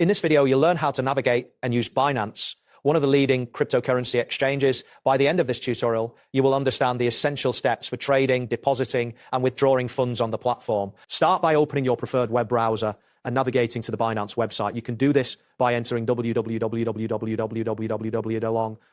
In this video, you'll learn how to navigate and use Binance, one of the leading cryptocurrency exchanges. By the end of this tutorial, you will understand the essential steps for trading, depositing, and withdrawing funds on the platform. Start by opening your preferred web browser and navigating to the Binance website. You can do this by entering www.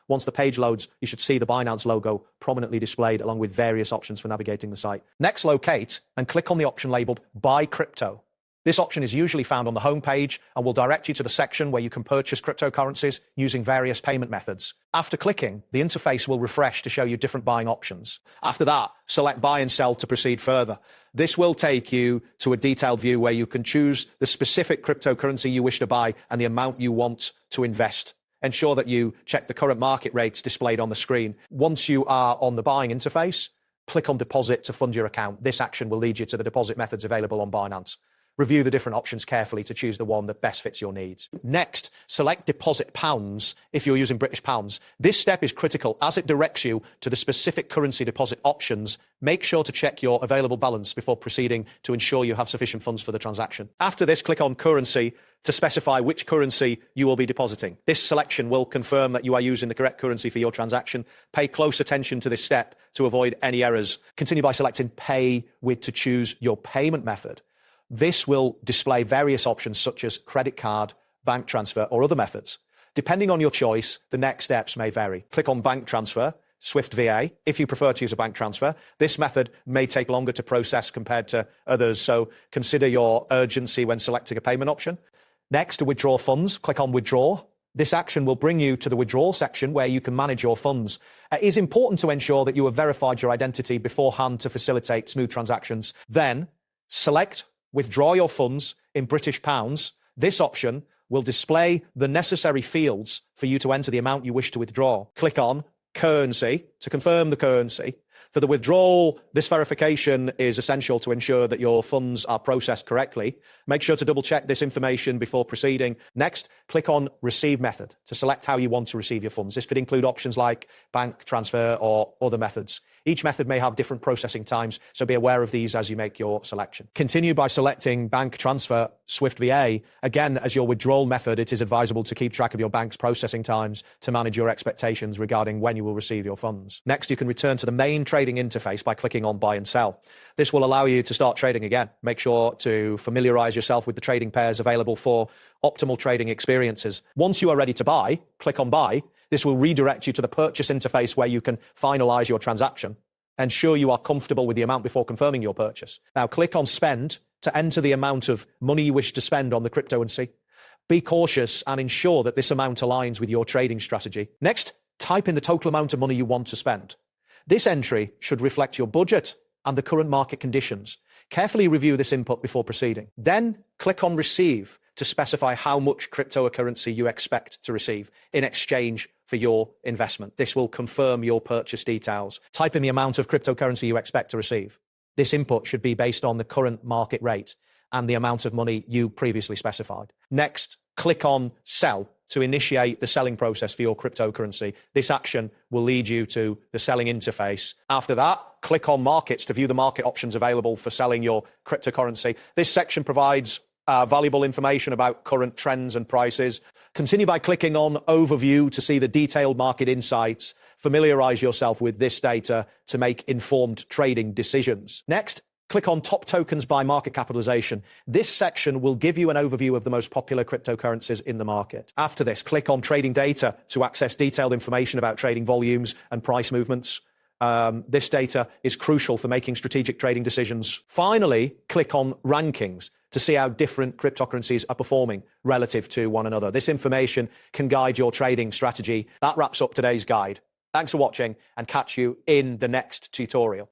Once the page loads, you should see the Binance logo prominently displayed along with various options for navigating the site. Next, locate and click on the option labeled Buy Crypto. This option is usually found on the home page and will direct you to the section where you can purchase cryptocurrencies using various payment methods. After clicking, the interface will refresh to show you different buying options. After that, select Buy and Sell to proceed further. This will take you to a detailed view where you can choose the specific cryptocurrency you wish to buy and the amount you want to invest. Ensure that you check the current market rates displayed on the screen. Once you are on the buying interface, click on Deposit to fund your account. This action will lead you to the deposit methods available on Binance. Review the different options carefully to choose the one that best fits your needs. Next, select Deposit Pounds if you're using British pounds. This step is critical as it directs you to the specific currency deposit options. Make sure to check your available balance before proceeding to ensure you have sufficient funds for the transaction. After this, click on Currency to specify which currency you will be depositing. This selection will confirm that you are using the correct currency for your transaction. Pay close attention to this step to avoid any errors. Continue by selecting Pay with to choose your payment method. This will display various options such as credit card, bank transfer, or other methods. Depending on your choice, the next steps may vary. Click on Bank Transfer, Swift VA, if you prefer to use a bank transfer. This method may take longer to process compared to others, so consider your urgency when selecting a payment option. Next, to withdraw funds, click on Withdraw. This action will bring you to the withdrawal section where you can manage your funds. It is important to ensure that you have verified your identity beforehand to facilitate smooth transactions. Then, select Withdraw your funds in British pounds. This option will display the necessary fields for you to enter the amount you wish to withdraw. Click on Currency to confirm the currency. For the withdrawal, this verification is essential to ensure that your funds are processed correctly. Make sure to double check this information before proceeding. Next, click on Receive Method to select how you want to receive your funds. This could include options like bank transfer or other methods. Each method may have different processing times, so be aware of these as you make your selection. Continue by selecting Bank Transfer Swift VA. Again, as your withdrawal method, it is advisable to keep track of your bank's processing times to manage your expectations regarding when you will receive your funds. Next, you can return to the main trading interface by clicking on Buy and Sell. This will allow you to start trading again. Make sure to familiarize yourself with the trading pairs available for optimal trading experiences. Once you are ready to buy, click on Buy. This will redirect you to the purchase interface where you can finalize your transaction. Ensure you are comfortable with the amount before confirming your purchase. Now click on Spend to enter the amount of money you wish to spend on the cryptocurrency. Be cautious and ensure that this amount aligns with your trading strategy. Next, type in the total amount of money you want to spend. This entry should reflect your budget and the current market conditions. Carefully review this input before proceeding. Then click on Receive to specify how much cryptocurrency you expect to receive in exchange for your investment. This will confirm your purchase details. Type in the amount of cryptocurrency you expect to receive. This input should be based on the current market rate and the amount of money you previously specified. Next, click on Sell to initiate the selling process for your cryptocurrency. This action will lead you to the selling interface. After that, click on Markets to view the market options available for selling your cryptocurrency. This section provides valuable information about current trends and prices. Continue by clicking on Overview to see the detailed market insights. Familiarize yourself with this data to make informed trading decisions. Next, click on Top Tokens by Market Capitalization. This section will give you an overview of the most popular cryptocurrencies in the market. After this, click on Trading Data to access detailed information about trading volumes and price movements. This data is crucial for making strategic trading decisions. Finally, click on Rankings to see how different cryptocurrencies are performing relative to one another. This information can guide your trading strategy. That wraps up today's guide. Thanks for watching and catch you in the next tutorial.